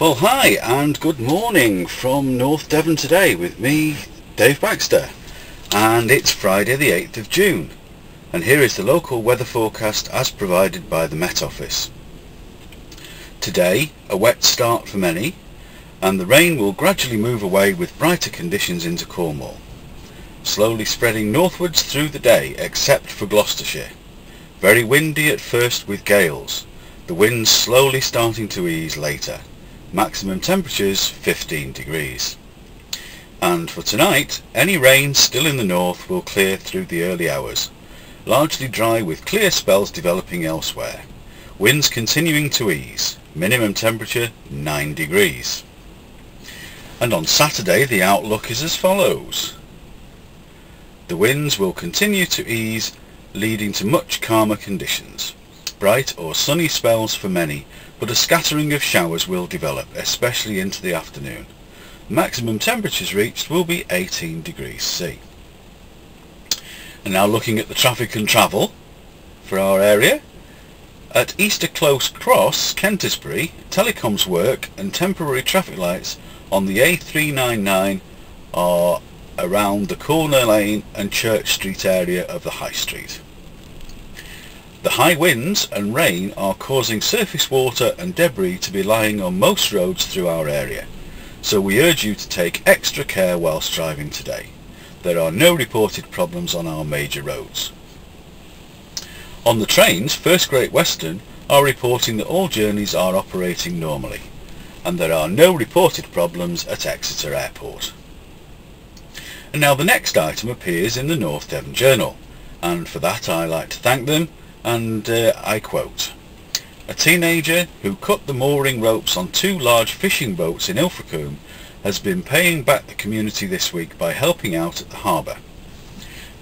Well, hi and good morning from North Devon today with me, Dave Baxter, and it's Friday the 8th of June, and here is the local weather forecast as provided by the Met Office. Today, a wet start for many, and the rain will gradually move away with brighter conditions into Cornwall, slowly spreading northwards through the day except for Gloucestershire. Very windy at first with gales, the winds slowly starting to ease later. Maximum temperatures 15 degrees. And for tonight, any rain still in the north will clear through the early hours, largely dry with clear spells developing elsewhere. Winds continuing to ease, minimum temperature 9 degrees. And on Saturday the outlook is as follows. The winds will continue to ease, leading to much calmer conditions. Bright or sunny spells for many, but a scattering of showers will develop, especially into the afternoon. Maximum temperatures reached will be 18 degrees C. And now looking at the traffic and travel for our area. At Easter Close Cross, Kentisbury, telecoms work and temporary traffic lights on the A399 are around the Corner Lane and Church Street area of the High Street. The high winds and rain are causing surface water and debris to be lying on most roads through our area, so we urge you to take extra care whilst driving today. There are no reported problems on our major roads. On the trains, First Great Western are reporting that all journeys are operating normally, and there are no reported problems at Exeter Airport. And now the next item appears in the North Devon Journal, and for that I like to thank them. And I quote, "A teenager who cut the mooring ropes on 2 large fishing boats in Ilfracombe has been paying back the community this week by helping out at the harbour.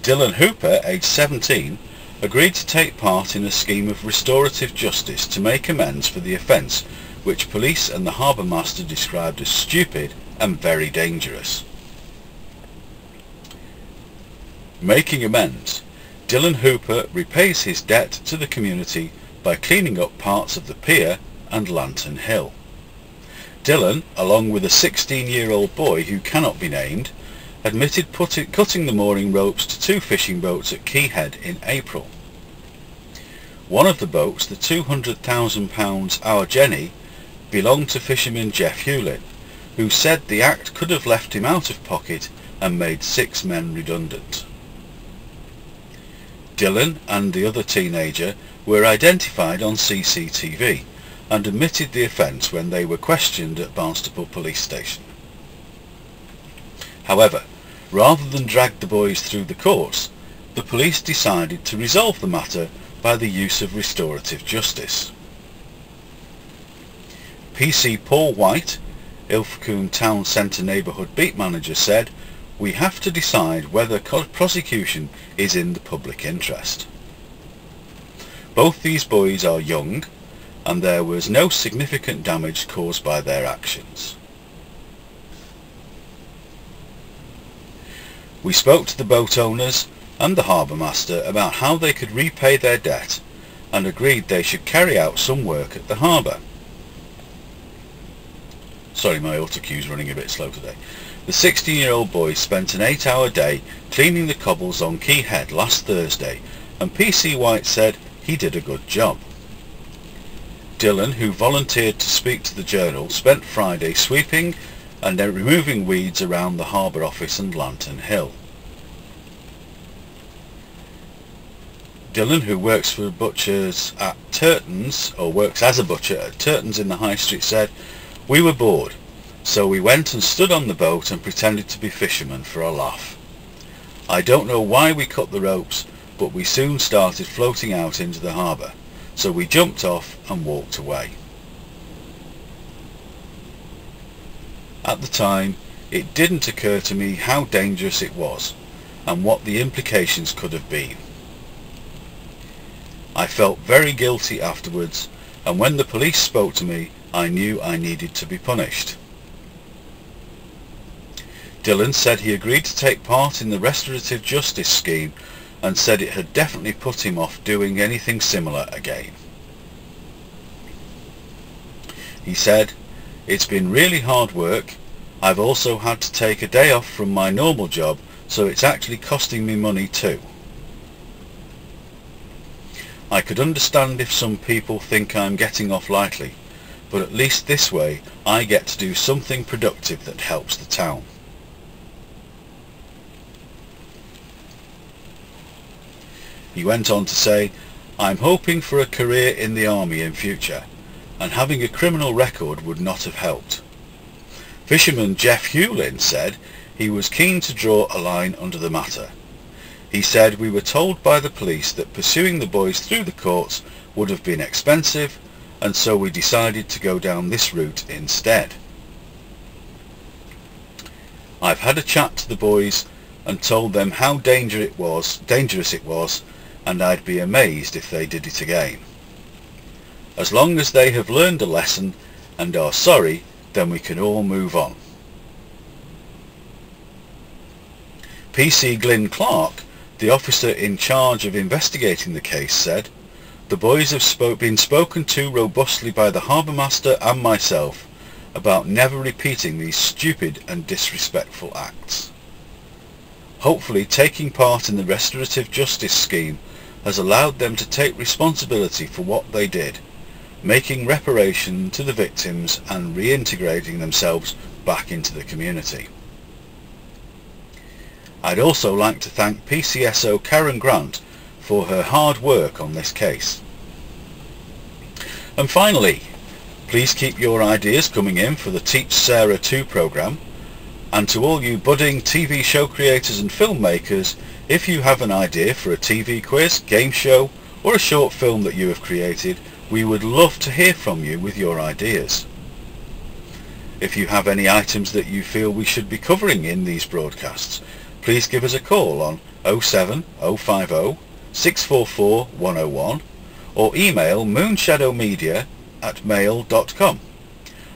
Dylan Hooper, aged 17, agreed to take part in a scheme of restorative justice to make amends for the offence, which police and the harbour master described as stupid and very dangerous." Making amends. Dylan Hooper repays his debt to the community by cleaning up parts of the pier and Lantern Hill. Dylan, along with a 16-year-old boy who cannot be named, admitted cutting the mooring ropes to 2 fishing boats at Key Head in April. One of the boats, the £200,000 Our Jenny, belonged to fisherman Jeff Hewlin, who said the act could have left him out of pocket and made 6 men redundant. Dylan and the other teenager were identified on CCTV and admitted the offence when they were questioned at Barnstaple police station. However, rather than drag the boys through the courts, the police decided to resolve the matter by the use of restorative justice. PC Paul White, Ilfracombe Town Centre Neighbourhood Beat Manager, said, "We have to decide whether prosecution is in the public interest. Both these boys are young, and there was no significant damage caused by their actions." We spoke to the boat owners and the harbour master about how they could repay their debt and agreed they should carry out some work at the harbour. Sorry, my autocue's running a bit slow today. The 16-year-old boy spent an 8-hour day cleaning the cobbles on Key Head last Thursday, and PC White said he did a good job. Dylan, who volunteered to speak to the Journal, spent Friday sweeping and then removing weeds around the harbour office and Lantern Hill. Dylan, who works for butchers at Turton's, or works as a butcher at Turton's in the High Street, said, "We were bored, so we went and stood on the boat and pretended to be fishermen for a laugh. I don't know why we cut the ropes, but we soon started floating out into the harbour, so we jumped off and walked away. At the time, it didn't occur to me how dangerous it was and what the implications could have been. I felt very guilty afterwards, and when the police spoke to me, I knew I needed to be punished." Dylan said he agreed to take part in the restorative justice scheme and said it had definitely put him off doing anything similar again. He said, It's been really hard work. I've also had to take a day off from my normal job, so it's actually costing me money too. I could understand if some people think I'm getting off lightly, but at least this way I get to do something productive that helps the town. He went on to say, I'm hoping for a career in the army in future, and having a criminal record would not have helped. Fisherman Jeff Hewlin said he was keen to draw a line under the matter. He said, we were told by the police that pursuing the boys through the courts would have been expensive, and so we decided to go down this route instead. I've had a chat to the boys and told them how dangerous it was, and I'd be amazed if they did it again. As long as they have learned a lesson and are sorry, then we can all move on. PC Glyn Clark, the officer in charge of investigating the case, said, the boys have been spoken to robustly by the harbour master and myself about never repeating these stupid and disrespectful acts. Hopefully taking part in the restorative justice scheme has allowed them to take responsibility for what they did, making reparation to the victims and reintegrating themselves back into the community. I'd also like to thank PCSO Karen Grant for her hard work on this case. And finally, please keep your ideas coming in for the Teach Sarah 2 programme, and to all you budding TV show creators and filmmakers, if you have an idea for a TV quiz, game show or a short film that you have created, we would love to hear from you with your ideas. If you have any items that you feel we should be covering in these broadcasts, please give us a call on 07050 644 101 or email moonshadowmedia@mail.com.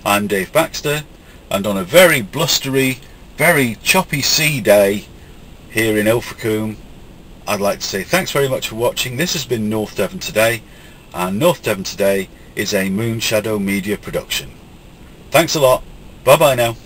I'm Dave Baxter, and on a very blustery, very choppy sea day here in Ilfracombe, I'd like to say thanks very much for watching. This has been North Devon Today, and North Devon Today is a Moonshadow Media production. Thanks a lot. Bye bye now.